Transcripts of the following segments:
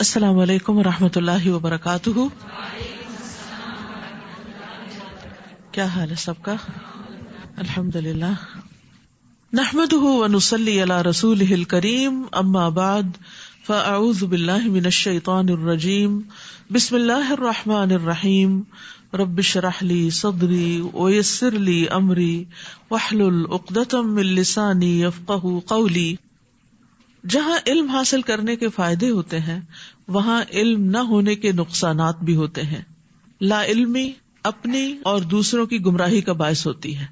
السلام علیکم ورحمۃ اللہ وبرکاتہ. کیا حال ہے سب کا؟ الحمدللہ. نحمده ونصلی علی رسولہ الکریم. اما بعد فاعوذ باللہ من الشیطان الرجیم. بسم اللہ الرحمن الرحیم. رب اشرح لی صدری ویسر لی امری واحلل عقدۃ من لسانی یفقہوا قولی. جہاں علم حاصل کرنے کے فائدے ہوتے ہیں وہاں علم نہ ہونے کے نقصانات بھی ہوتے ہیں. لا علمی اپنی اور دوسروں کی گمراہی کا باعث ہوتی ہے.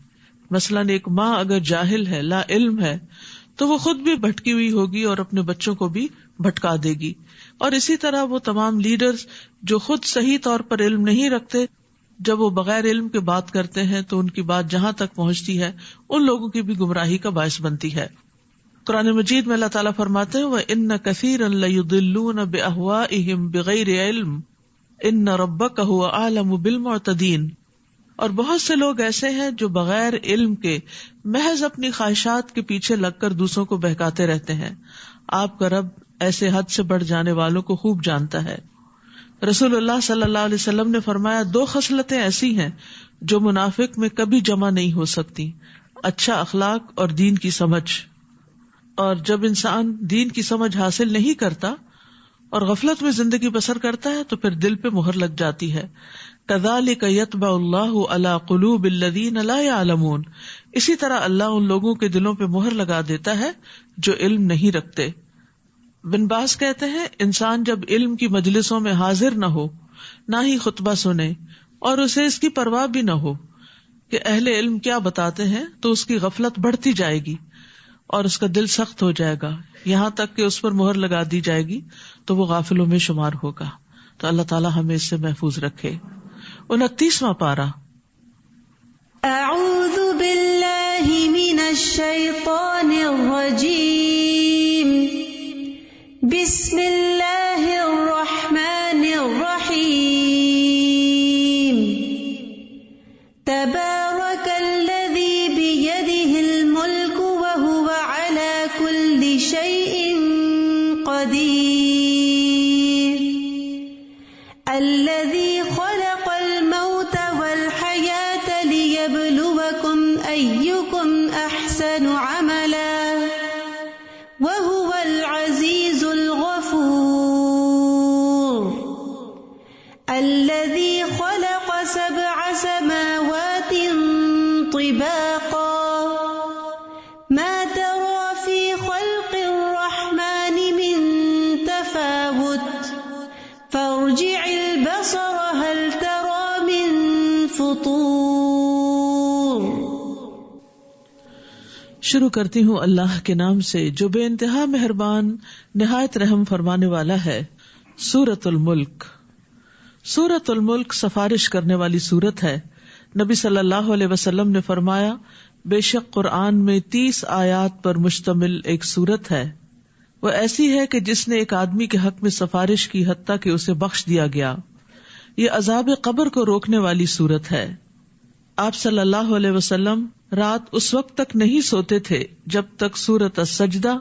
مثلاً ایک ماں اگر جاہل ہے، لا علم ہے، تو وہ خود بھی بھٹکی ہوئی ہوگی اور اپنے بچوں کو بھی بھٹکا دے گی. اور اسی طرح وہ تمام لیڈرز جو خود صحیح طور پر علم نہیں رکھتے، جب وہ بغیر علم کے بات کرتے ہیں تو ان کی بات جہاں تک پہنچتی ہے ان لوگوں کی بھی گمراہی کا باعث بنتی ہے. قرآن مجید میں اللہ تعالیٰ فرماتے ہیں وَإِنَّ كَثِيرًا لَيُضِلُّونَ بِأَهْوَائِهِمْ بِغَيْرِ عِلْمٍ إِنَّ رَبَّكَ هُوَ أَعْلَمُ بِالْمُعْتَدِينَ. اور بہت سے لوگ ایسے ہیں جو بغیر علم کے محض اپنی خواہشات کے پیچھے لگ کر دوسروں کو بہکاتے رہتے ہیں. آپ کا رب ایسے حد سے بڑھ جانے والوں کو خوب جانتا ہے. رسول اللہ صلی اللہ علیہ وسلم نے فرمایا 2 خصلتیں ایسی ہیں جو منافق میں کبھی جمع نہیں ہو سکتی: اچھا اخلاق اور دین کی سمجھ. اور جب انسان دین کی سمجھ حاصل نہیں کرتا اور غفلت میں زندگی بسر کرتا ہے تو پھر دل پہ مہر لگ جاتی ہے. کذالک یطبع اللہ علی قلوب الذین لا یعلمون. اسی طرح اللہ ان لوگوں کے دلوں پہ مہر لگا دیتا ہے جو علم نہیں رکھتے. بن باز کہتے ہیں انسان جب علم کی مجلسوں میں حاضر نہ ہو، نہ ہی خطبہ سنے اور اسے اس کی پرواہ بھی نہ ہو کہ اہل علم کیا بتاتے ہیں، تو اس کی غفلت بڑھتی جائے گی اور اس کا دل سخت ہو جائے گا، یہاں تک کہ اس پر مہر لگا دی جائے گی تو وہ غافلوں میں شمار ہوگا. تو اللہ تعالیٰ ہمیں اس سے محفوظ رکھے. 29واں پارہ. اعوذ باللہ من الشیطان الرجیم. بسم اللہ الرحمن الرحیم. تبارک الذی بیدہ الملک وهو على كل شيء قدير. الذي خلق الموت والحياة ليبلوكم أيكم أحسن عملا وهو العزيز الغفور. الذي خلق 7 سماوات طباقا ما ترى في خلق الرحمن من تفاوت فارجع البصر هل ترى من فطور. شروع کرتی ہوں اللہ کے نام سے جو بے انتہا مہربان نہایت رحم فرمانے والا ہے. سورۃ الملک. سورۃ الملک سفارش کرنے والی سورت ہے. نبی صلی اللہ علیہ وسلم نے فرمایا بے شک قرآن میں 30 آیات پر مشتمل ایک سورت ہے. وہ ایسی ہے کہ جس نے ایک آدمی کے حق میں سفارش کی حتیٰ کہ اسے بخش دیا گیا. یہ عذاب قبر کو روکنے والی سورت ہے. آپ صلی اللہ علیہ وسلم رات اس وقت تک نہیں سوتے تھے جب تک سورۃ السجدہ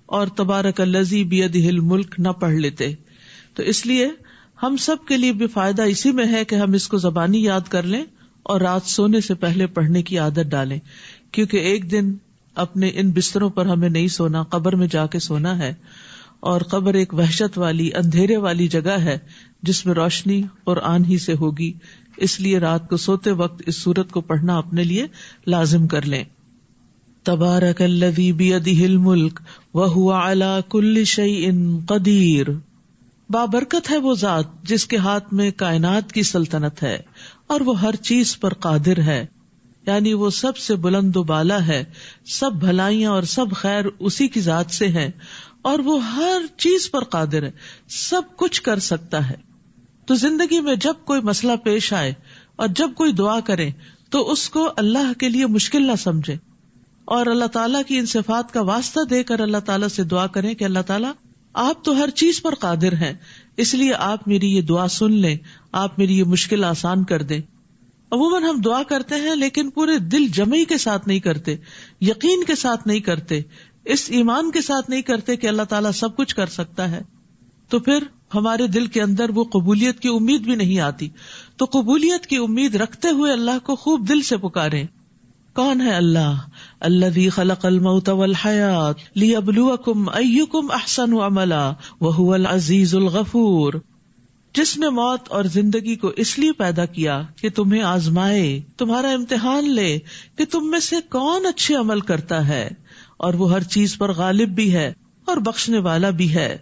اور تبارک الذی بیدہ الملک نہ پڑھ لیتے. تو اس لیے ہم سب کے لیے بھی فائدہ اسی میں ہے کہ ہم اس کو زبانی یاد کر لیں اور رات سونے سے پہلے پڑھنے کی عادت ڈالیں، کیونکہ ایک دن اپنے ان بستروں پر ہمیں نہیں سونا، قبر میں جا کے سونا ہے. اور قبر ایک وحشت والی اندھیرے والی جگہ ہے جس میں روشنی قرآن ہی سے ہوگی. اس لیے رات کو سوتے وقت اس سورت کو پڑھنا اپنے لیے لازم کر لیں. تبارک الذی بیدہ الملک وہو علی کل شیء قدیر. بابرکت ہے وہ ذات جس کے ہاتھ میں کائنات کی سلطنت ہے اور وہ ہر چیز پر قادر ہے. یعنی وہ سب سے بلند و بالا ہے، سب بھلائیاں اور سب خیر اسی کی ذات سے ہیں اور وہ ہر چیز پر قادر ہے، سب کچھ کر سکتا ہے. تو زندگی میں جب کوئی مسئلہ پیش آئے اور جب کوئی دعا کرے تو اس کو اللہ کے لیے مشکل نہ سمجھے اور اللہ تعالیٰ کی ان صفات کا واسطہ دے کر اللہ تعالیٰ سے دعا کریں کہ اللہ تعالیٰ آپ تو ہر چیز پر قادر ہیں، اس لیے آپ میری یہ دعا سن لیں، آپ میری یہ مشکل آسان کر دیں. عموماً ہم دعا کرتے ہیں لیکن پورے دل جمعی کے ساتھ نہیں کرتے، یقین کے ساتھ نہیں کرتے، اس ایمان کے ساتھ نہیں کرتے کہ اللہ تعالیٰ سب کچھ کر سکتا ہے. تو پھر ہمارے دل کے اندر وہ قبولیت کی امید بھی نہیں آتی. تو قبولیت کی امید رکھتے ہوئے اللہ کو خوب دل سے پکاریں. کون ہے اللہ؟ الذی خلق الموت والحیات لیبلوکم ایکم احسن عملا وہو العزیز الغفور. جس نے موت اور زندگی کو اس لیے پیدا کیا کہ تمہیں آزمائے، تمہارا امتحان لے کہ تم میں سے کون اچھے عمل کرتا ہے، اور وہ ہر چیز پر غالب بھی ہے اور بخشنے والا بھی ہے.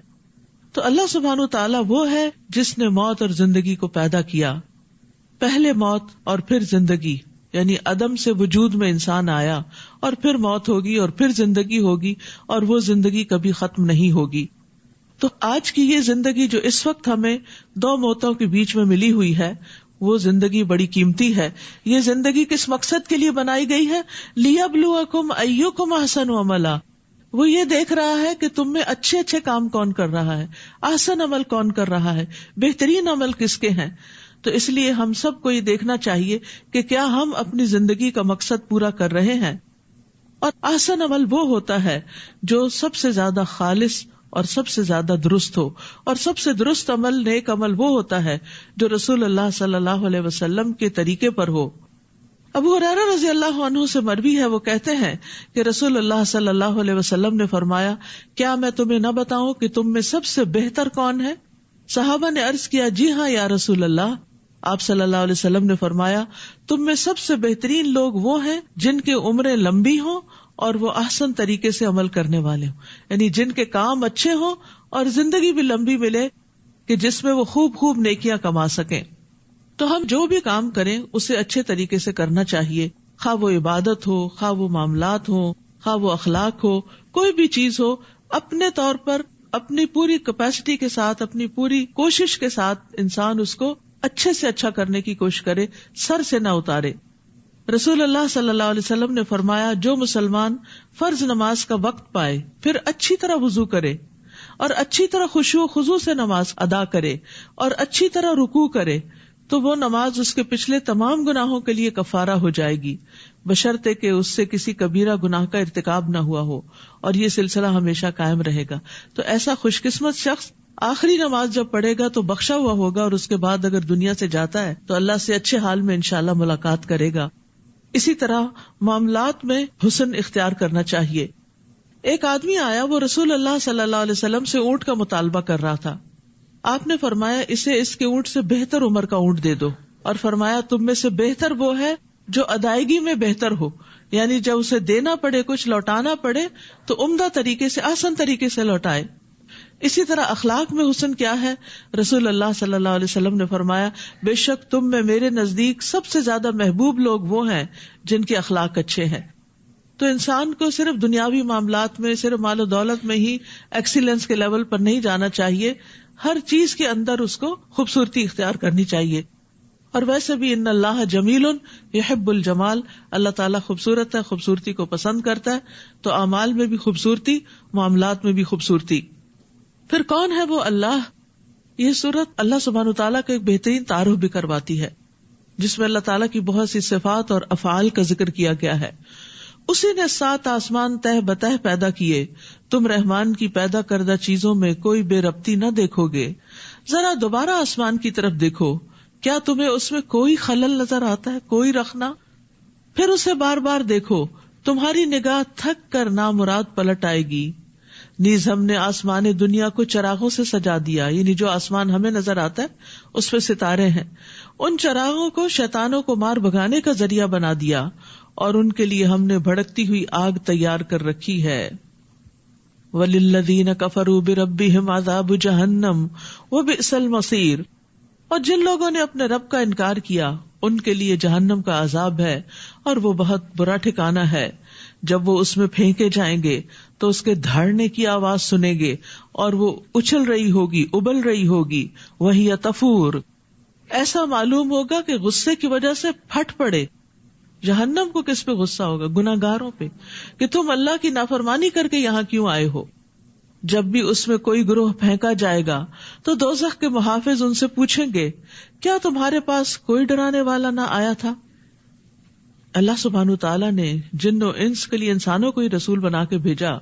تو اللہ سبحانہ وتعالی وہ ہے جس نے موت اور زندگی کو پیدا کیا. پہلے موت اور پھر زندگی، یعنی عدم سے وجود میں انسان آیا، اور پھر موت ہوگی اور پھر زندگی ہوگی، اور وہ زندگی کبھی ختم نہیں ہوگی. تو آج کی یہ زندگی جو اس وقت ہمیں دو موتوں کے بیچ میں ملی ہوئی ہے، وہ زندگی بڑی قیمتی ہے. یہ زندگی کس مقصد کے لیے بنائی گئی ہے؟ لیبلوکم ایکم احسن عملا. وہ یہ دیکھ رہا ہے کہ تم میں اچھے اچھے کام کون کر رہا ہے، احسن عمل کون کر رہا ہے، بہترین عمل کس کے ہیں. تو اس لیے ہم سب کو یہ دیکھنا چاہیے کہ کیا ہم اپنی زندگی کا مقصد پورا کر رہے ہیں. اور احسن عمل وہ ہوتا ہے جو سب سے زیادہ خالص اور سب سے زیادہ درست ہو، اور سب سے درست عمل، نیک عمل وہ ہوتا ہے جو رسول اللہ صلی اللہ علیہ وسلم کے طریقے پر ہو. ابو ہریرہ رضی اللہ عنہ سے مروی ہے، وہ کہتے ہیں کہ رسول اللہ صلی اللہ علیہ وسلم نے فرمایا، کیا میں تمہیں نہ بتاؤں کہ تم میں سب سے بہتر کون ہے؟ صحابہ نے عرض کیا، جی ہاں یا رسول اللہ. آپ صلی اللہ علیہ وسلم نے فرمایا، تم میں سب سے بہترین لوگ وہ ہیں جن کے عمریں لمبی ہوں اور وہ احسن طریقے سے عمل کرنے والے ہوں، یعنی جن کے کام اچھے ہوں اور زندگی بھی لمبی ملے کہ جس میں وہ خوب نیکیاں کما سکیں. تو ہم جو بھی کام کریں اسے اچھے طریقے سے کرنا چاہیے، خواہ وہ عبادت ہو، خواہ وہ معاملات ہو، خواہ وہ اخلاق ہو، کوئی بھی چیز ہو، اپنے طور پر اپنی پوری کیپیسٹی کے ساتھ، اپنی پوری کوشش کے ساتھ انسان اس کو اچھے سے اچھا کرنے کی کوشش کرے، سر سے نہ اتارے. رسول اللہ صلی اللہ علیہ وسلم نے فرمایا، جو مسلمان فرض نماز کا وقت پائے، پھر اچھی طرح وضو کرے اور اچھی طرح خشوع و خضوع سے نماز ادا کرے اور اچھی طرح رکوع کرے، تو وہ نماز اس کے پچھلے تمام گناہوں کے لیے کفارہ ہو جائے گی، بشرطے کہ اس سے کسی کبیرہ گناہ کا ارتکاب نہ ہوا ہو، اور یہ سلسلہ ہمیشہ قائم رہے گا. تو ایسا خوش قسمت شخص آخری نماز جب پڑھے گا تو بخشا ہوا ہوگا، اور اس کے بعد اگر دنیا سے جاتا ہے تو اللہ سے اچھے حال میں انشاءاللہ ملاقات کرے گا. اسی طرح معاملات میں حسن اختیار کرنا چاہیے. ایک آدمی آیا، وہ رسول اللہ صلی اللہ علیہ وسلم سے اونٹ کا مطالبہ کر رہا تھا. آپ نے فرمایا، اسے اس کے اونٹ سے بہتر عمر کا اونٹ دے دو، اور فرمایا تم میں سے بہتر وہ ہے جو ادائیگی میں بہتر ہو، یعنی جب اسے دینا پڑے، کچھ لوٹانا پڑے تو عمدہ طریقے سے، آسان طریقے سے لوٹائے. اسی طرح اخلاق میں حسن کیا ہے؟ رسول اللہ صلی اللہ علیہ وسلم نے فرمایا، بے شک تم میں میرے نزدیک سب سے زیادہ محبوب لوگ وہ ہیں جن کے اخلاق اچھے ہیں. تو انسان کو صرف دنیاوی معاملات میں، صرف مال و دولت میں ہی ایکسیلنس کے لیول پر نہیں جانا چاہیے، ہر چیز کے اندر اس کو خوبصورتی اختیار کرنی چاہیے. اور ویسے بھی ان اللہ جمیل یحب الجمال، اللہ تعالیٰ خوبصورت ہے، خوبصورتی کو پسند کرتا ہے. تو اعمال میں بھی خوبصورتی، معاملات میں بھی خوبصورتی. پھر کون ہے وہ اللہ؟ یہ سورت اللہ سبحانہ وتعالیٰ کا ایک بہترین تعارف بھی کرواتی ہے، جس میں اللہ تعالیٰ کی بہت سی صفات اور افعال کا ذکر کیا گیا ہے. اسی نے 7 آسمان تہ بتہ پیدا کیے، تم رحمان کی پیدا کردہ چیزوں میں کوئی بے ربطی نہ دیکھو گے. ذرا دوبارہ آسمان کی طرف دیکھو، کیا تمہیں اس میں کوئی خلل نظر آتا ہے، کوئی رخنا؟ پھر اسے بار بار دیکھو، تمہاری نگاہ تھک کر نامراد پلٹ آئے گی. نیز ہم نے آسمان دنیا کو چراغوں سے سجا دیا، یعنی جو آسمان ہمیں نظر آتا ہے اس پہ ستارے ہیں، ان چراغوں کو شیطانوں کو مار بھگانے کا ذریعہ بنا دیا، اور ان کے لیے ہم نے بھڑکتی ہوئی آگ تیار کر رکھی ہے. وَلِلَّذِينَ كَفَرُوا بِرَبِّهِمْ عَذَابُ جَهَنَّمَ وَبِئْسَ الْمَصِيرُ. اور جن لوگوں نے اپنے رب کا انکار کیا ان کے لیے جہنم کا عذاب ہے، اور وہ بہت برا ٹھکانہ ہے. جب وہ اس میں پھینکے جائیں گے تو اس کے دھڑنے کی آواز سنیں گے، اور وہ اچھل رہی ہوگی، ابل رہی ہوگی. وہی تفور، ایسا معلوم ہوگا کہ غصے کی وجہ سے پھٹ پڑے. جہنم کو کس پہ غصہ ہوگا؟ گناہگاروں پہ، کہ تم اللہ کی نافرمانی کر کے یہاں کیوں آئے ہو. جب بھی اس میں کوئی گروہ پھینکا جائے گا تو دوزخ کے محافظ ان سے پوچھیں گے، کیا تمہارے پاس کوئی ڈرانے والا نہ آیا تھا؟ اللہ سبحانہ تعالیٰ نے جن و انس کے لیے انسانوں کو ہی رسول بنا کے بھیجا،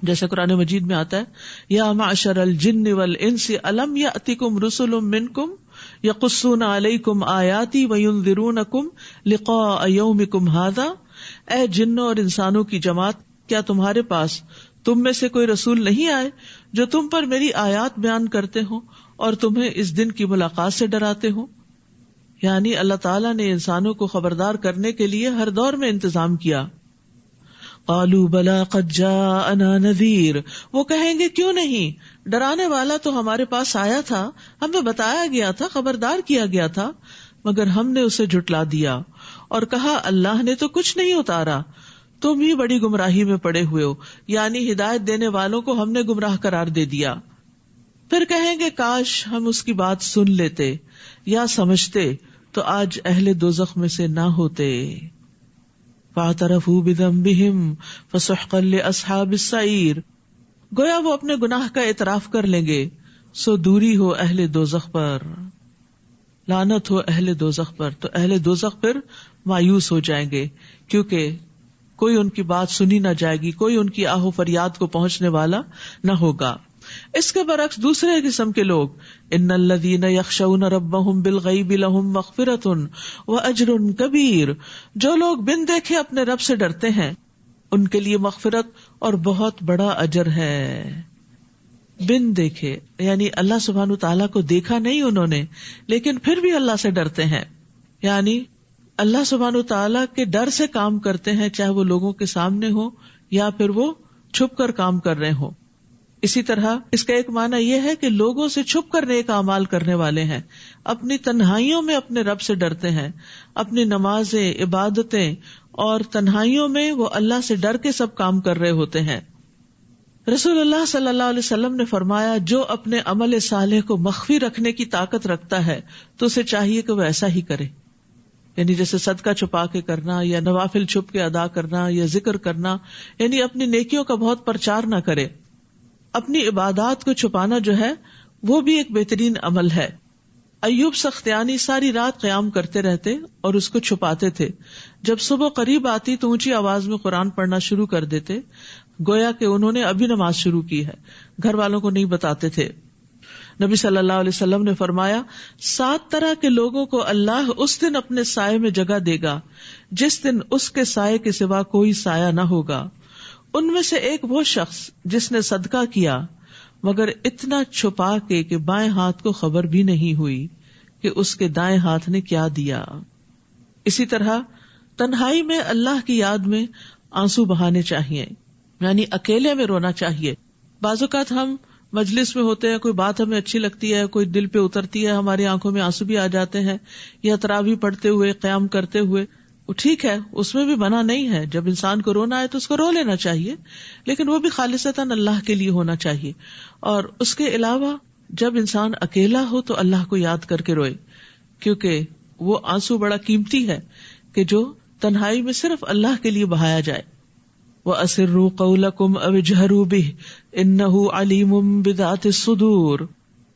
جیسے قرآن مجید میں آتا ہے یا معشر الجن والانس الم یأتکم رسل منکم یقصون علیکم آیاتی وینذرونکم لقاء یومکم ھذا، اے جنوں اور انسانوں کی جماعت، کیا تمہارے پاس تم میں سے کوئی رسول نہیں آئے جو تم پر میری آیات بیان کرتے ہوں اور تمہیں اس دن کی ملاقات سے ڈراتے ہوں؟ یعنی اللہ تعالیٰ نے انسانوں کو خبردار کرنے کے لیے ہر دور میں انتظام کیا. قالوا بلا قد جاءنا نذیر، وہ کہیں گے کیوں نہیں، ڈرانے والا تو ہمارے پاس آیا تھا، ہمیں بتایا گیا تھا، خبردار کیا گیا تھا، مگر ہم نے اسے جھٹلا دیا اور کہا اللہ نے تو کچھ نہیں اتارا، تم ہی بڑی گمراہی میں پڑے ہوئے ہو، یعنی ہدایت دینے والوں کو ہم نے گمراہ قرار دے دیا. پھر کہیں گے کاش ہم اس کی بات سن لیتے یا سمجھتے تو آج اہل دوزخ میں سے نہ ہوتے. فاعترفوا بذنبہم فسحقا لاصحاب السعیر، گویا وہ اپنے گناہ کا اعتراف کر لیں گے، سو دوری ہو اہل دوزخ پر، لعنت ہو اہل دوزخ پر. تو اہل دوزخ پھر مایوس ہو جائیں گے کیونکہ کوئی ان کی بات سنی نہ جائے گی، کوئی ان کی آہ و فریاد کو پہنچنے والا نہ ہوگا. اس کے برعکس دوسرے قسم کے لوگ ان الذین یخشون ربہم بالغیب لہم مغفرۃ واجر کبیر، جو لوگ بن دیکھے اپنے رب سے ڈرتے ہیں ان کے لیے مغفرت اور بہت بڑا اجر ہے. بن دیکھے یعنی اللہ سبحانہ تعالیٰ کو دیکھا نہیں انہوں نے، لیکن پھر بھی اللہ سے ڈرتے ہیں، یعنی اللہ سبحانہ تعالیٰ کے ڈر سے کام کرتے ہیں، چاہے وہ لوگوں کے سامنے ہو یا پھر وہ چھپ کر کام کر رہے ہوں. اسی طرح اس کا ایک معنی یہ ہے کہ لوگوں سے چھپ کر نیک اعمال کرنے والے ہیں، اپنی تنہائیوں میں اپنے رب سے ڈرتے ہیں، اپنی نمازیں، عبادتیں اور تنہائیوں میں وہ اللہ سے ڈر کے سب کام کر رہے ہوتے ہیں. رسول اللہ صلی اللہ علیہ وسلم نے فرمایا جو اپنے عمل صالح کو مخفی رکھنے کی طاقت رکھتا ہے تو اسے چاہیے کہ وہ ایسا ہی کرے، یعنی جیسے صدقہ چھپا کے کرنا یا نوافل چھپ کے ادا کرنا یا ذکر کرنا، یعنی اپنی نیکیوں کا بہت پرچار نہ کرے. اپنی عبادات کو چھپانا جو ہے وہ بھی ایک بہترین عمل ہے. ایوب سختیانی ساری رات قیام کرتے رہتے اور اس کو چھپاتے تھے، جب صبح قریب آتی تو اونچی آواز میں قرآن پڑھنا شروع کر دیتے، گویا کہ انہوں نے ابھی نماز شروع کی ہے، گھر والوں کو نہیں بتاتے تھے. نبی صلی اللہ علیہ وسلم نے فرمایا 7 طرح کے لوگوں کو اللہ اس دن اپنے سائے میں جگہ دے گا جس دن اس کے سائے کے سوا کوئی سایہ نہ ہوگا. ان میں سے ایک وہ شخص جس نے صدقہ کیا مگر اتنا چھپا کے کہ بائیں ہاتھ کو خبر بھی نہیں ہوئی کہ اس کے دائیں ہاتھ نے کیا دیا. اسی طرح تنہائی میں اللہ کی یاد میں آنسو بہانے چاہیے، یعنی اکیلے میں رونا چاہیے. بعض اوقات ہم مجلس میں ہوتے ہیں، کوئی بات ہمیں اچھی لگتی ہے، کوئی دل پہ اترتی ہے، ہماری آنکھوں میں آنسو بھی آ جاتے ہیں، یا تراویح پڑھتے ہوئے، قیام کرتے ہوئے، وہ ٹھیک ہے، اس میں بھی منع نہیں ہے. جب انسان کو رونا ہے تو اس کو رو لینا چاہیے، لیکن وہ بھی خالصتاً اللہ کے لیے ہونا چاہیے. اور اس کے علاوہ جب انسان اکیلا ہو تو اللہ کو یاد کر کے روئے، کیونکہ وہ آنسو بڑا قیمتی ہے کہ جو تنہائی میں صرف اللہ کے لیے بہایا جائے. وَأَسِرُّوا قَوْلَكُمْ أَوِ اجْهَرُوا بِهِ إِنَّهُ عَلِيمٌ بِذَاتِ الصُّدُورِ،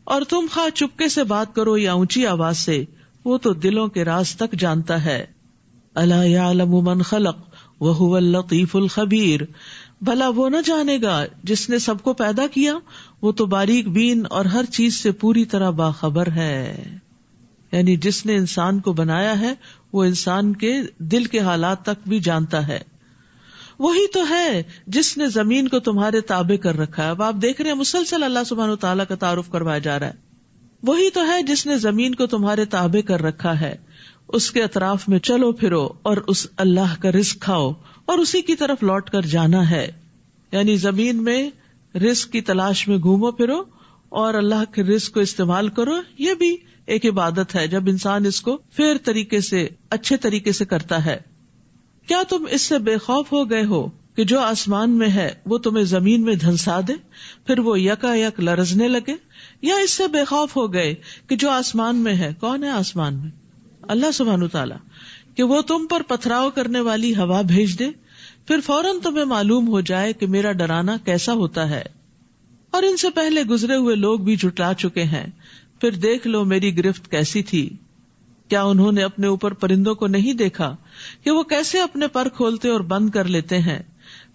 اور تم خواہ چپکے سے بات کرو یا اونچی آواز سے، وہ تو دلوں کے راز تک جانتا ہے. الا يعلم من خلق وهو اللطيف الخبير، بھلا وہ نہ جانے گا جس نے سب کو پیدا کیا، وہ تو باریک بین اور ہر چیز سے پوری طرح باخبر ہے. یعنی جس نے انسان کو بنایا ہے وہ انسان کے دل کے حالات تک بھی جانتا ہے. وہی تو ہے جس نے زمین کو تمہارے تابع کر رکھا ہے. اب آپ دیکھ رہے ہیں مسلسل اللہ سبحانہ وتعالیٰ کا تعارف کروایا جا رہا ہے. وہی تو ہے جس نے زمین کو تمہارے تابع کر رکھا ہے، اس کے اطراف میں چلو پھرو اور اس اللہ کا رزق کھاؤ اور اسی کی طرف لوٹ کر جانا ہے. یعنی زمین میں رزق کی تلاش میں گھومو پھرو اور اللہ کے رزق کو استعمال کرو. یہ بھی ایک عبادت ہے جب انسان اس کو فیر طریقے سے، اچھے طریقے سے کرتا ہے. کیا تم اس سے بے خوف ہو گئے ہو کہ جو آسمان میں ہے وہ تمہیں زمین میں دھنسا دے پھر وہ یکا یک لرزنے لگے؟ یا اس سے بے خوف ہو گئے کہ جو آسمان میں ہے، کون ہے آسمان میں؟ اللہ سبحانہ تعالیٰ، کہ وہ تم پر پتھراؤ کرنے والی ہوا بھیج دے پھر فوراً تمہیں معلوم ہو جائے کہ میرا ڈرانا کیسا ہوتا ہے. اور ان سے پہلے گزرے ہوئے لوگ بھی جھٹلا چکے ہیں، پھر دیکھ لو میری گرفت کیسی تھی. کیا انہوں نے اپنے اوپر پرندوں کو نہیں دیکھا کہ وہ کیسے اپنے پر کھولتے اور بند کر لیتے ہیں؟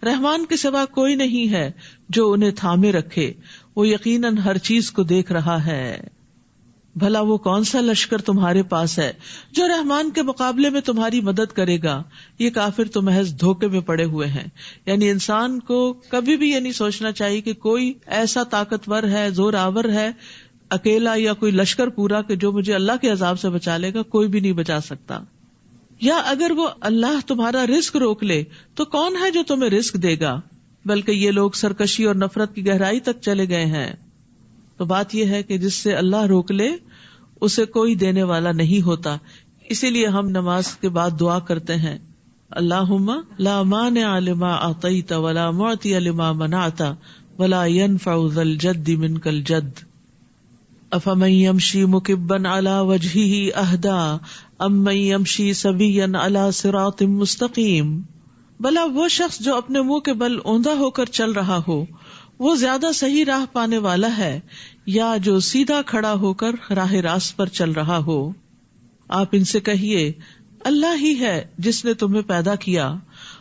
رحمان کے سوا کوئی نہیں ہے جو انہیں تھامے رکھے، وہ یقیناً ہر چیز کو دیکھ رہا ہے۔ بھلا وہ کون سا لشکر تمہارے پاس ہے جو رحمان کے مقابلے میں تمہاری مدد کرے گا؟ یہ کافر تو محض دھوکے میں پڑے ہوئے ہیں۔ یعنی انسان کو کبھی بھی یہ نہیں سوچنا چاہیے کہ کوئی ایسا طاقتور ہے، زور آور ہے، اکیلا یا کوئی لشکر پورا کہ جو مجھے اللہ کے عذاب سے بچا لے گا، کوئی بھی نہیں بچا سکتا۔ یا اگر وہ اللہ تمہارا رزق روک لے تو کون ہے جو تمہیں رزق دے گا؟ بلکہ یہ لوگ سرکشی اور نفرت کی گہرائی تک چلے گئے ہیں۔ تو بات یہ ہے کہ جس سے اللہ روک لے اسے کوئی دینے والا نہیں ہوتا۔ اسی لیے ہم نماز کے بعد دعا کرتے ہیں، اللہم لا مانع لما اعطیت ولا معطی لما منعت ولا ينفع ذا الجد منک الجد، افمن یمشی مکبا علی وجہہ اہدی ام من یمشی سویا علی صراط مستقیم۔ بھلا وہ شخص جو اپنے منہ کے بل اوندا ہو کر چل رہا ہو وہ زیادہ صحیح راہ پانے والا ہے یا جو سیدھا کھڑا ہو کر راہ راست پر چل رہا ہو؟ آپ ان سے کہیے، اللہ ہی ہے جس نے تمہیں پیدا کیا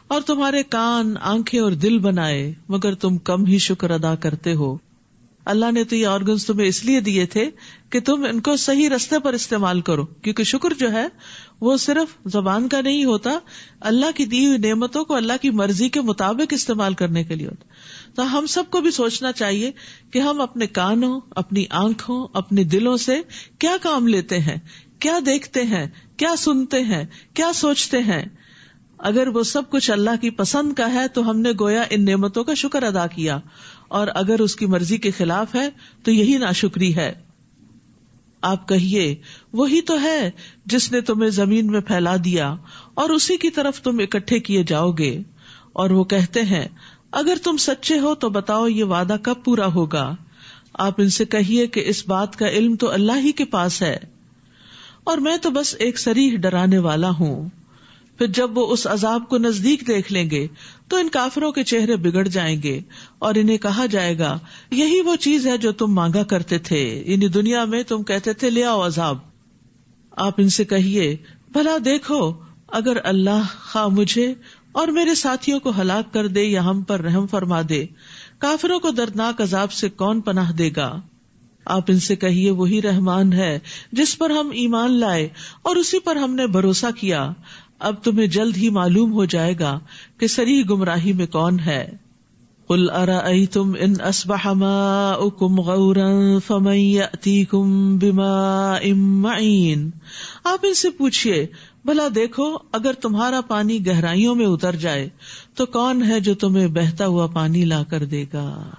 اور تمہارے کان، آنکھیں اور دل بنائے، مگر تم کم ہی شکر ادا کرتے ہو۔ اللہ نے تو یہ آرگنز تمہیں اس لیے دیے تھے کہ تم ان کو صحیح رستے پر استعمال کرو، کیونکہ شکر جو ہے وہ صرف زبان کا نہیں ہوتا، اللہ کی دی ہوئی نعمتوں کو اللہ کی مرضی کے مطابق استعمال کرنے کے لیے ہوتا۔ تو ہم سب کو بھی سوچنا چاہیے کہ ہم اپنے کانوں، اپنی آنکھوں، اپنے دلوں سے کیا کام لیتے ہیں، کیا دیکھتے ہیں، کیا سنتے ہیں، کیا سوچتے ہیں۔ اگر وہ سب کچھ اللہ کی پسند کا ہے تو ہم نے گویا ان نعمتوں کا شکر ادا کیا، اور اگر اس کی مرضی کے خلاف ہے تو یہی ناشکری ہے۔ آپ کہیے، وہی تو ہے جس نے تمہیں زمین میں پھیلا دیا اور اسی کی طرف تم اکٹھے کیے جاؤ گے۔ اور وہ کہتے ہیں، اگر تم سچے ہو تو بتاؤ یہ وعدہ کب پورا ہوگا؟ آپ ان سے کہیے کہ اس بات کا علم تو اللہ ہی کے پاس ہے، اور میں تو بس ایک صریح ڈرانے والا ہوں۔ پھر جب وہ اس عذاب کو نزدیک دیکھ لیں گے تو ان کافروں کے چہرے بگڑ جائیں گے اور انہیں کہا جائے گا، یہی وہ چیز ہے جو تم مانگا کرتے تھے، یعنی دنیا میں تم کہتے تھے لے آؤ عذاب۔ آپ ان سے کہیے، بھلا دیکھو اگر اللہ خواہ مجھے اور میرے ساتھیوں کو ہلاک کر دے یا ہم پر رحم فرما دے، کافروں کو دردناک عذاب سے کون پناہ دے گا؟ آپ ان سے کہیے، وہی رحمان ہے جس پر ہم ایمان لائے اور اسی پر ہم نے بھروسہ کیا۔ اب تمہیں جلد ہی معلوم ہو جائے گا کہ صریح گمراہی میں کون ہے۔ قل ارأیتم ان اصبح ماؤکم غورا فمن یأتیکم بماء معین۔ آپ ان سے پوچھئے، بھلا دیکھو اگر تمہارا پانی گہرائیوں میں اتر جائے تو کون ہے جو تمہیں بہتا ہوا پانی لا کر دے گا؟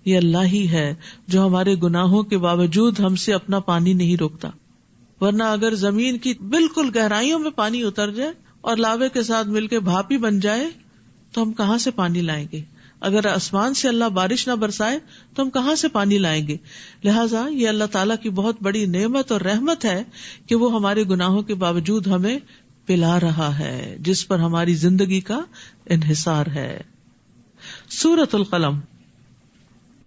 یہ اللہ ہی ہے جو ہمارے گناہوں کے باوجود ہم سے اپنا پانی نہیں روکتا، ورنہ اگر زمین کی بالکل گہرائیوں میں پانی اتر جائے اور لاوے کے ساتھ مل کے بھاپ ہی بن جائے تو ہم کہاں سے پانی لائیں گے؟ اگر آسمان سے اللہ بارش نہ برسائے تو ہم کہاں سے پانی لائیں گے؟ لہٰذا یہ اللہ تعالیٰ کی بہت بڑی نعمت اور رحمت ہے کہ وہ ہمارے گناہوں کے باوجود ہمیں پلا رہا ہے، جس پر ہماری زندگی کا انحصار ہے۔ سورۃ القلم۔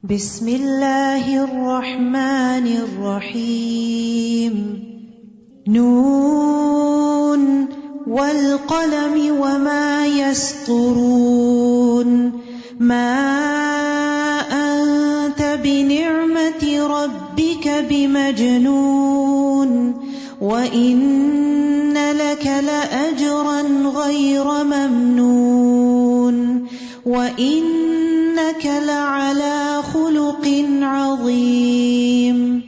بسم اللہ الرحمن الرحیم۔ نون والقلم وما يسطرون ما أنت بنعمة ربك بمجنون وإن لك لأجرا غير ممنون وإنك لعلى خلق عظيم۔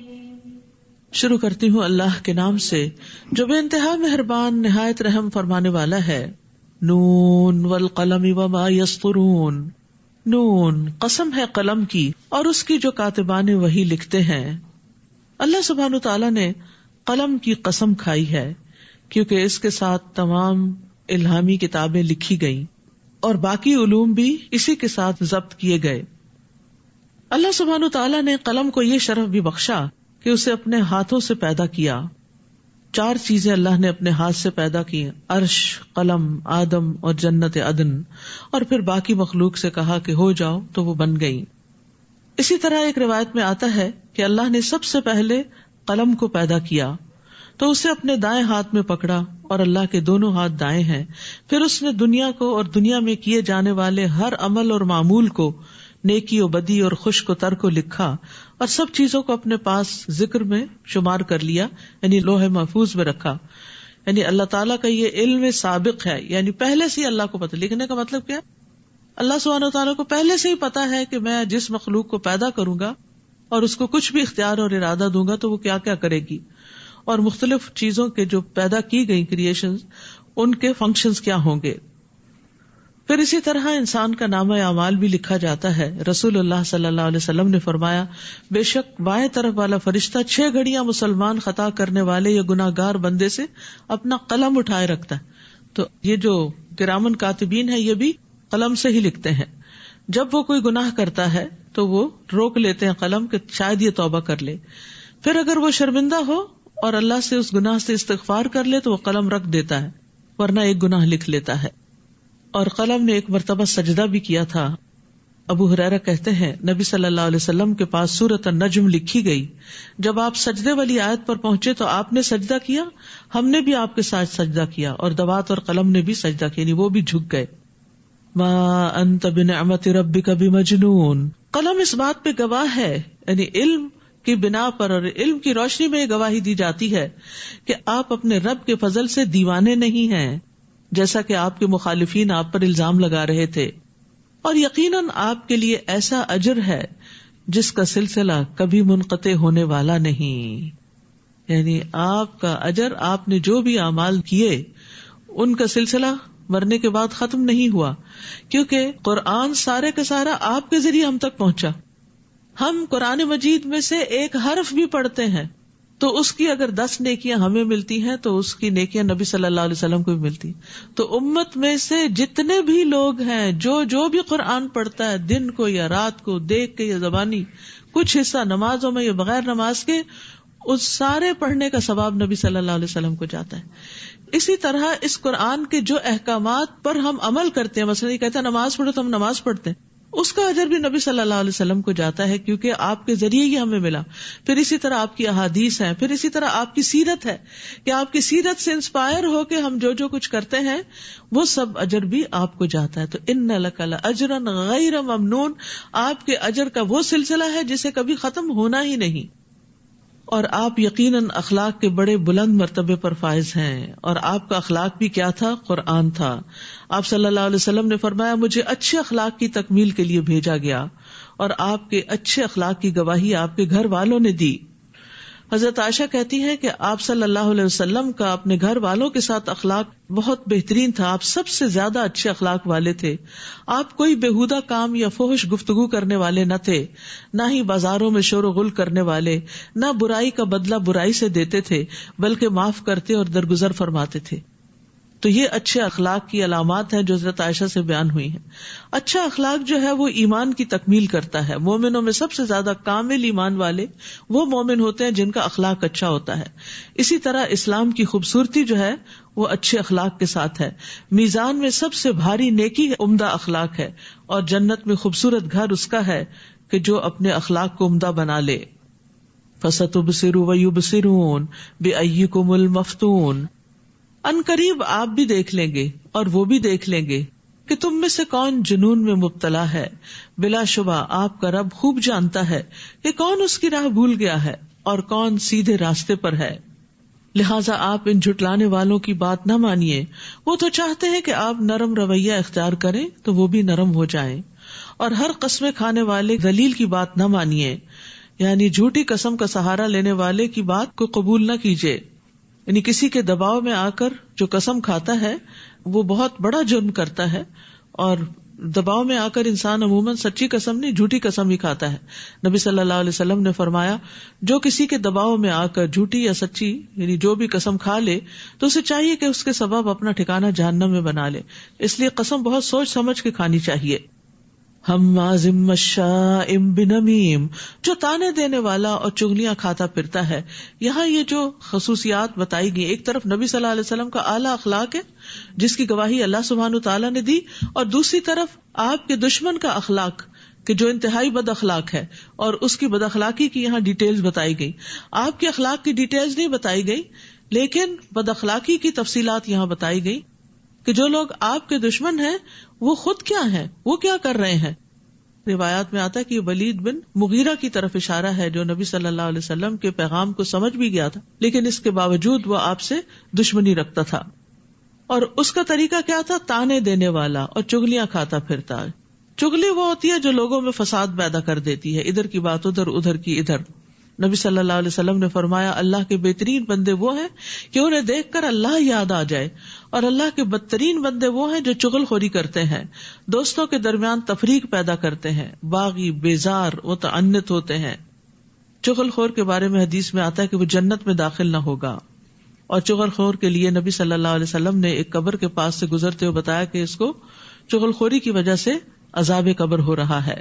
شروع کرتی ہوں اللہ کے نام سے جو بے انتہا مہربان نہایت رحم فرمانے والا ہے۔ نون والقلم وما یسطرون۔ نون قسم ہے قلم کی اور اس کی جو کاتبان وحی لکھتے ہیں۔ اللہ سبحانہ تعالیٰ نے قلم کی قسم کھائی ہے کیونکہ اس کے ساتھ تمام الہامی کتابیں لکھی گئیں اور باقی علوم بھی اسی کے ساتھ ضبط کیے گئے۔ اللہ سبحانہ تعالیٰ نے قلم کو یہ شرف بھی بخشا کہ اسے اپنے ہاتھوں سے پیدا کیا۔ 4 چیزیں اللہ نے اپنے ہاتھ سے پیدا کی، عرش، قلم، آدم اور جنت عدن، اور پھر باقی مخلوق سے کہا کہ ہو جاؤ تو وہ بن گئی۔ اسی طرح ایک روایت میں آتا ہے کہ اللہ نے سب سے پہلے قلم کو پیدا کیا، تو اسے اپنے دائیں ہاتھ میں پکڑا اور اللہ کے دونوں ہاتھ دائیں ہیں. پھر اس نے دنیا کو اور دنیا میں کیے جانے والے ہر عمل اور معمول کو، نیکی و بدی اور خوش کو تر کو لکھا اور سب چیزوں کو اپنے پاس ذکر میں شمار کر لیا، یعنی لوح محفوظ میں رکھا. یعنی اللہ تعالیٰ کا یہ علم سابق ہے، یعنی پہلے سے ہی اللہ کو پتہ. لکھنے کا مطلب کیا؟ اللہ سبحانہ و تعالیٰ کو پہلے سے ہی پتا ہے کہ میں جس مخلوق کو پیدا کروں گا اور اس کو کچھ بھی اختیار اور ارادہ دوں گا تو وہ کیا کیا کرے گی، اور مختلف چیزوں کے جو پیدا کی گئی کریشنز ان کے فنکشنز کیا ہوں گے. پھر اسی طرح انسان کا نامہ اعمال بھی لکھا جاتا ہے. رسول اللہ صلی اللہ علیہ وسلم نے فرمایا، بے شک بائیں طرف والا فرشتہ 6 گھڑیاں مسلمان خطا کرنے والے یا گناہ گار بندے سے اپنا قلم اٹھائے رکھتا ہے. تو یہ جو کرامن کاتبین ہے یہ بھی قلم سے ہی لکھتے ہیں. جب وہ کوئی گناہ کرتا ہے تو وہ روک لیتے ہیں قلم کہ شاید یہ توبہ کر لے. پھر اگر وہ شرمندہ ہو اور اللہ سے اس گناہ سے استغفار کر لے تو وہ قلم رکھ دیتا ہے، ورنہ ایک گناہ لکھ لیتا ہے. اور قلم نے ایک مرتبہ سجدہ بھی کیا تھا. ابو ہریرہ کہتے ہیں نبی صلی اللہ علیہ وسلم کے پاس سورۃ النجم لکھی گئی. جب آپ سجدے والی آیت پر پہنچے تو آپ نے سجدہ کیا، ہم نے بھی آپ کے ساتھ سجدہ کیا، اور دوات اور قلم نے بھی سجدہ کیا، یعنی وہ بھی جھک گئے. ما انت بنعمت ربک بمجنون. قلم اس بات پہ گواہ ہے، یعنی علم کی بنا پر اور علم کی روشنی میں یہ گواہی دی جاتی ہے کہ آپ اپنے رب کے فضل سے دیوانے نہیں ہیں، جیسا کہ آپ کے مخالفین آپ پر الزام لگا رہے تھے. اور یقیناً آپ کے لیے ایسا اجر ہے جس کا سلسلہ کبھی منقطع ہونے والا نہیں. یعنی آپ کا اجر، آپ نے جو بھی اعمال کیے ان کا سلسلہ مرنے کے بعد ختم نہیں ہوا، کیونکہ قرآن سارے کا سارا آپ کے ذریعے ہم تک پہنچا. ہم قرآن مجید میں سے ایک حرف بھی پڑھتے ہیں تو اس کی اگر 10 نیکیاں ہمیں ملتی ہیں تو اس کی نیکیاں نبی صلی اللہ علیہ وسلم کو بھی ملتی. تو امت میں سے جتنے بھی لوگ ہیں جو بھی قرآن پڑھتا ہے دن کو یا رات کو، دیکھ کے یا زبانی، کچھ حصہ نمازوں میں یا بغیر نماز کے، اس سارے پڑھنے کا ثواب نبی صلی اللہ علیہ وسلم کو جاتا ہے. اسی طرح اس قرآن کے جو احکامات پر ہم عمل کرتے ہیں، مثلا یہ کہتا ہے نماز پڑھو تو ہم نماز پڑھتے ہیں، اس کا اجر بھی نبی صلی اللہ علیہ وسلم کو جاتا ہے، کیونکہ آپ کے ذریعے ہی ہمیں ملا. پھر اسی طرح آپ کی احادیث ہیں، پھر اسی طرح آپ کی سیرت ہے کہ آپ کی سیرت سے انسپائر ہو کے ہم جو کچھ کرتے ہیں وہ سب اجر بھی آپ کو جاتا ہے. تو ان لک لاجرا غیر ممنون، آپ کے اجر کا وہ سلسلہ ہے جسے کبھی ختم ہونا ہی نہیں. اور آپ یقیناً اخلاق کے بڑے بلند مرتبے پر فائز ہیں. اور آپ کا اخلاق بھی کیا تھا؟ قرآن تھا. آپ صلی اللہ علیہ وسلم نے فرمایا مجھے اچھے اخلاق کی تکمیل کے لیے بھیجا گیا، اور آپ کے اچھے اخلاق کی گواہی آپ کے گھر والوں نے دی. حضرت عائشہ کہتی ہیں کہ آپ صلی اللہ علیہ وسلم کا اپنے گھر والوں کے ساتھ اخلاق بہت بہترین تھا. آپ سب سے زیادہ اچھے اخلاق والے تھے. آپ کوئی بےہودہ کام یا فحش گفتگو کرنے والے نہ تھے، نہ ہی بازاروں میں شور و غل کرنے والے، نہ برائی کا بدلہ برائی سے دیتے تھے، بلکہ معاف کرتے اور درگزر فرماتے تھے. تو یہ اچھے اخلاق کی علامات ہیں جو حضرت عائشہ سے بیان ہوئی ہیں. اچھا اخلاق جو ہے وہ ایمان کی تکمیل کرتا ہے. مومنوں میں سب سے زیادہ کامل ایمان والے وہ مومن ہوتے ہیں جن کا اخلاق اچھا ہوتا ہے. اسی طرح اسلام کی خوبصورتی جو ہے وہ اچھے اخلاق کے ساتھ ہے. میزان میں سب سے بھاری نیکی عمدہ اخلاق ہے، اور جنت میں خوبصورت گھر اس کا ہے کہ جو اپنے اخلاق کو عمدہ بنا لے. فَسَتُبْصِرُ وَيُبْصِرُونَ بِأَيِّكُمُ الْمَفْتُونَ. ان قریب آپ بھی دیکھ لیں گے اور وہ بھی دیکھ لیں گے کہ تم میں سے کون جنون میں مبتلا ہے. بلا شبہ آپ کا رب خوب جانتا ہے کہ کون اس کی راہ بھول گیا ہے اور کون سیدھے راستے پر ہے. لہٰذا آپ ان جھٹلانے والوں کی بات نہ مانیے. وہ تو چاہتے ہیں کہ آپ نرم رویہ اختیار کریں تو وہ بھی نرم ہو جائیں. اور ہر قسمیں کھانے والے ذلیل کی بات نہ مانیے، یعنی جھوٹی قسم کا سہارا لینے والے کی بات کو قبول نہ کیجیے. یعنی کسی کے دباؤ میں آ کر جو قسم کھاتا ہے وہ بہت بڑا جرم کرتا ہے، اور دباؤ میں آ کر انسان عموماً سچی قسم نہیں جھوٹی قسم ہی کھاتا ہے. نبی صلی اللہ علیہ وسلم نے فرمایا جو کسی کے دباؤ میں آ کر جھوٹی یا سچی یعنی جو بھی قسم کھا لے تو اسے چاہیے کہ اس کے سبب اپنا ٹھکانہ جہنم میں بنا لے. اس لیے قسم بہت سوچ سمجھ کے کھانی چاہیے. ہمازٍ مشاء بنمیم، جو تانے دینے والا اور چغلیاں کھاتا پھرتا ہے. یہاں یہ جو خصوصیات بتائی گئی، ایک طرف نبی صلی اللہ علیہ وسلم کا اعلیٰ اخلاق ہے جس کی گواہی اللہ سبحانہ وتعالیٰ نے دی، اور دوسری طرف آپ کے دشمن کا اخلاق کہ جو انتہائی بد اخلاق ہے، اور اس کی بد اخلاقی کی یہاں ڈیٹیلز بتائی گئی. آپ کے اخلاق کی ڈیٹیلز نہیں بتائی گئی، لیکن بد اخلاقی کی تفصیلات یہاں بتائی گئی کہ جو لوگ آپ کے دشمن ہیں وہ خود کیا ہیں، وہ کیا کر رہے ہیں. روایات میں آتا ہے کہ یہ ولید بن مغیرہ کی طرف اشارہ ہے جو نبی صلی اللہ علیہ وسلم کے پیغام کو سمجھ بھی گیا تھا، لیکن اس کے باوجود وہ آپ سے دشمنی رکھتا تھا. اور اس کا طریقہ کیا تھا؟ تانے دینے والا اور چگلیاں کھاتا پھرتا. چگلی وہ ہوتی ہے جو لوگوں میں فساد پیدا کر دیتی ہے، ادھر کی بات ادھر، ادھر کی ادھر. نبی صلی اللہ علیہ وسلم نے فرمایا اللہ کے بہترین بندے وہ ہیں کہ انہیں دیکھ کر اللہ یاد آ جائے، اور اللہ کے بدترین بندے وہ ہیں جو چغل خوری کرتے ہیں، دوستوں کے درمیان تفریق پیدا کرتے ہیں، باغی، بیزار، متعنت ہوتے ہیں. چغل خور کے بارے میں حدیث میں آتا ہے کہ وہ جنت میں داخل نہ ہوگا. اور چغل خور کے لیے نبی صلی اللہ علیہ وسلم نے ایک قبر کے پاس سے گزرتے ہوئے بتایا کہ اس کو چغل خوری کی وجہ سے عذاب قبر ہو رہا ہے.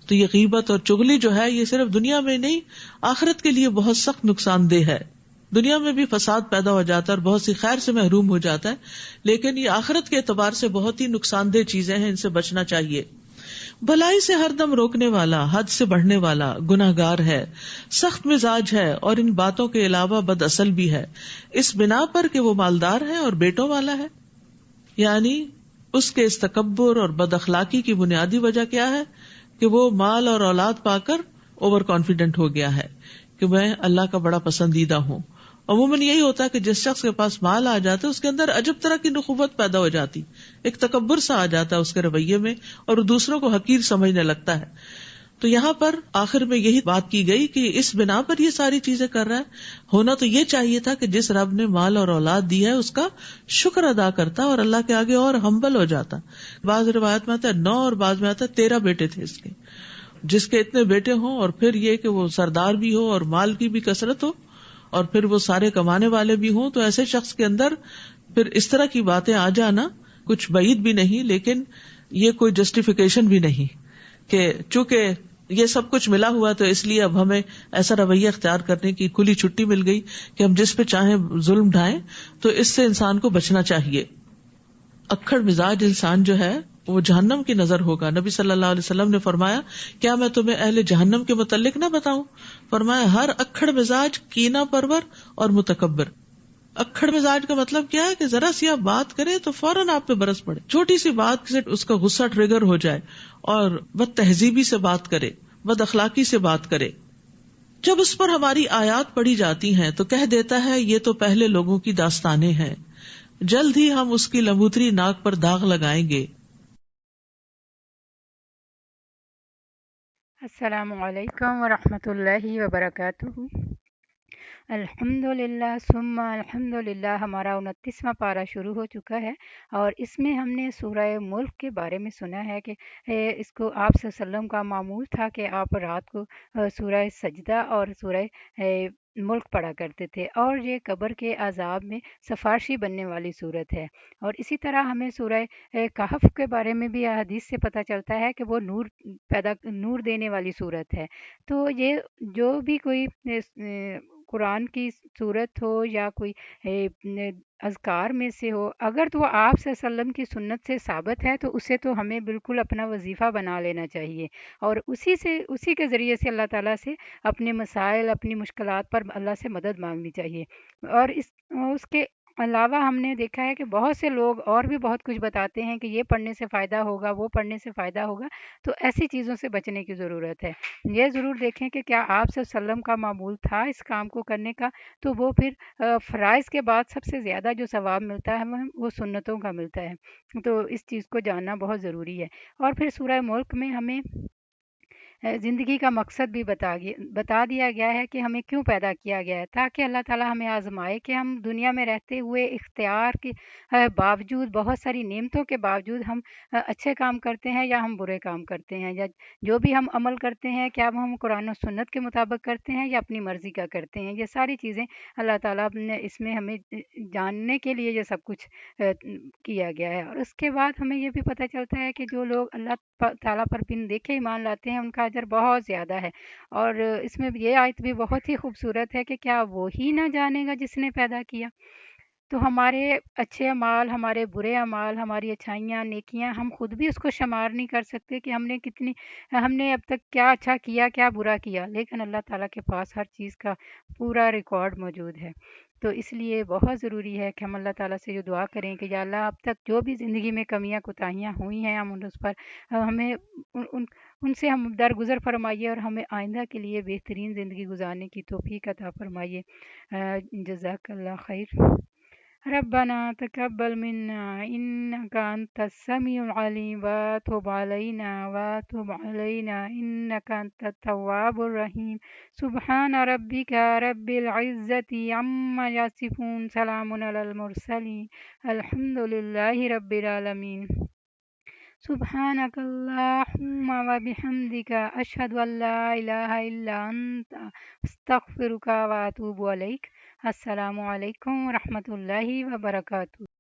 تو یہ غیبت اور چغلی جو ہے یہ صرف دنیا میں نہیں، آخرت کے لیے بہت سخت نقصان دہ ہے. دنیا میں بھی فساد پیدا ہو جاتا ہے اور بہت سی خیر سے محروم ہو جاتا ہے، لیکن یہ آخرت کے اعتبار سے بہت ہی نقصان دہ چیزیں ہیں، ان سے بچنا چاہیے. بھلائی سے ہر دم روکنے والا، حد سے بڑھنے والا گناہگار ہے، سخت مزاج ہے، اور ان باتوں کے علاوہ بد اصل بھی ہے، اس بنا پر کہ وہ مالدار ہے اور بیٹوں والا ہے. یعنی اس کے اس تکبر اور بد اخلاقی کی بنیادی وجہ کیا ہے کہ وہ مال اور اولاد پا کر اوور کانفیڈنٹ ہو گیا ہے کہ میں اللہ کا بڑا پسندیدہ ہوں. عموماً یہی ہوتا ہے کہ جس شخص کے پاس مال آ جاتا ہے اس کے اندر عجب طرح کی نخوت پیدا ہو جاتی، ایک تکبر سا آ جاتا ہے اس کے رویے میں، اور وہ دوسروں کو حقیر سمجھنے لگتا ہے. تو یہاں پر آخر میں یہی بات کی گئی کہ اس بنا پر یہ ساری چیزیں کر رہا ہے. ہونا تو یہ چاہیے تھا کہ جس رب نے مال اور اولاد دی ہے اس کا شکر ادا کرتا اور اللہ کے آگے اور ہمبل ہو جاتا. بعض روایت میں آتا ہے 9 اور بعض میں آتا ہے 13 بیٹے تھے اس کے. جس کے اتنے بیٹے ہوں اور پھر یہ کہ وہ سردار بھی ہو اور مال کی بھی کثرت ہو اور پھر وہ سارے کمانے والے بھی ہوں، تو ایسے شخص کے اندر پھر اس طرح کی باتیں آ جانا کچھ بعید بھی نہیں، لیکن یہ کوئی جسٹیفیکیشن بھی نہیں کہ چونکہ یہ سب کچھ ملا ہوا تو اس لیے اب ہمیں ایسا رویہ اختیار کرنے کی کھلی چھٹی مل گئی کہ ہم جس پہ چاہیں ظلم ڈھائیں. تو اس سے انسان کو بچنا چاہیے. اکڑ مزاج انسان جو ہے وہ جہنم کی نظر ہوگا. نبی صلی اللہ علیہ وسلم نے فرمایا کیا میں تمہیں اہل جہنم کے متعلق نہ بتاؤں؟ فرمایا ہر اکڑ مزاج، کینہ پرور اور متکبر. اکڑ مزاج کا مطلب کیا ہے کہ ذرا سی آپ بات کریں تو فوراً آپ پہ برس پڑے، چھوٹی سی بات سے اس کا غصہ ٹریگر ہو جائے اور بد تہذیبی سے بات کرے، بد اخلاقی سے بات کرے. جب اس پر ہماری آیات پڑھی جاتی ہیں تو کہہ دیتا ہے یہ تو پہلے لوگوں کی داستانیں ہیں، جلد ہی ہم اس کی لمبوتری ناک پر داغ لگائیں گے. السلام علیکم ورحمۃ اللہ وبرکاتہ. الحمد للہ ثم الحمد للہ. ہمارا 29واں پارہ شروع ہو چکا ہے اور اس میں ہم نے سورہ ملک کے بارے میں سنا ہے کہ اس کو آپ صلی اللہ علیہ وسلم کا معمول تھا کہ آپ رات کو سورہ سجدہ اور سورہ ملک پڑھا کرتے تھے، اور یہ قبر کے عذاب میں سفارشی بننے والی صورت ہے. اور اسی طرح ہمیں سورہ کہف کے بارے میں بھی حدیث سے پتہ چلتا ہے کہ وہ نور دینے والی صورت ہے. تو یہ جو بھی کوئی قرآن کی صورت ہو یا کوئی اذکار میں سے ہو، اگر تو آپ صلی اللہ علیہ وسلم کی سنت سے ثابت ہے تو اسے تو ہمیں بالکل اپنا وظیفہ بنا لینا چاہیے، اور اسی کے ذریعے سے اللہ تعالیٰ سے اپنے مسائل، اپنی مشکلات پر اللہ سے مدد مانگنی چاہیے. اور اس کے علاوہ ہم نے دیکھا ہے کہ بہت سے لوگ اور بھی بہت کچھ بتاتے ہیں کہ یہ پڑھنے سے فائدہ ہوگا، وہ پڑھنے سے فائدہ ہوگا. تو ایسی چیزوں سے بچنے کی ضرورت ہے. یہ ضرور دیکھیں کہ کیا آپ صلی اللہ علیہ وسلم کا معمول تھا اس کام کو کرنے کا، تو وہ پھر فرائض کے بعد سب سے زیادہ جو ثواب ملتا ہے وہ سنتوں کا ملتا ہے. تو اس چیز کو جاننا بہت ضروری ہے. اور پھر سورہ ملک میں ہمیں زندگی کا مقصد بھی بتا دیا گیا ہے کہ ہمیں کیوں پیدا کیا گیا ہے، تاکہ اللہ تعالیٰ ہمیں آزمائے کہ ہم دنیا میں رہتے ہوئے اختیار کے باوجود، بہت ساری نعمتوں کے باوجود ہم اچھے کام کرتے ہیں یا ہم برے کام کرتے ہیں، یا جو بھی ہم عمل کرتے ہیں کیا ہم قرآن و سنت کے مطابق کرتے ہیں یا اپنی مرضی کا کرتے ہیں. یہ ساری چیزیں اللہ تعالیٰ نے اس میں ہمیں جاننے کے لیے یہ سب کچھ کیا گیا ہے. اور اس کے بعد ہمیں یہ بھی پتہ چلتا ہے کہ جو لوگ اللہ تعالیٰ پر بن دیکھے ایمان لاتے ہیں ان کا اجر بہت زیادہ ہے. اور اس میں یہ آیت بھی بہت ہی خوبصورت ہے کہ کیا وہی نہ جانے گا جس نے پیدا کیا. تو ہمارے اچھے اعمال، ہمارے برے اعمال، ہماری اچھائیاں، نیکیاں، ہم خود بھی اس کو شمار نہیں کر سکتے کہ ہم نے اب تک کیا اچھا کیا، کیا برا کیا، لیکن اللہ تعالیٰ کے پاس ہر چیز کا پورا ریکارڈ موجود ہے. تو اس لیے بہت ضروری ہے کہ ہم اللہ تعالیٰ سے جو دعا کریں کہ یا اللہ اب تک جو بھی زندگی میں کمیاں کوتاہیاں ہوئی ہیں ہم اس پر ہمیں ان سے ہم درگزر فرمائیے اور ہمیں آئندہ کے لیے بہترین زندگی گزارنے کی توفیق عطا فرمائیے. جزاک اللہ خیر. ربنا تقبل منا إنك أنت السميع العليم وتب علينا إنك أنت التواب الرحيم. سبحان ربك رب العزة عما يصفون سلام على المرسلين الحمد لله رب العالمين. سبحانك اللهم وبحمدك أشهد أن لا إله إلا أنت أستغفرك وأتوب إليك. السلام علیکم ورحمۃ اللہ وبرکاتہ.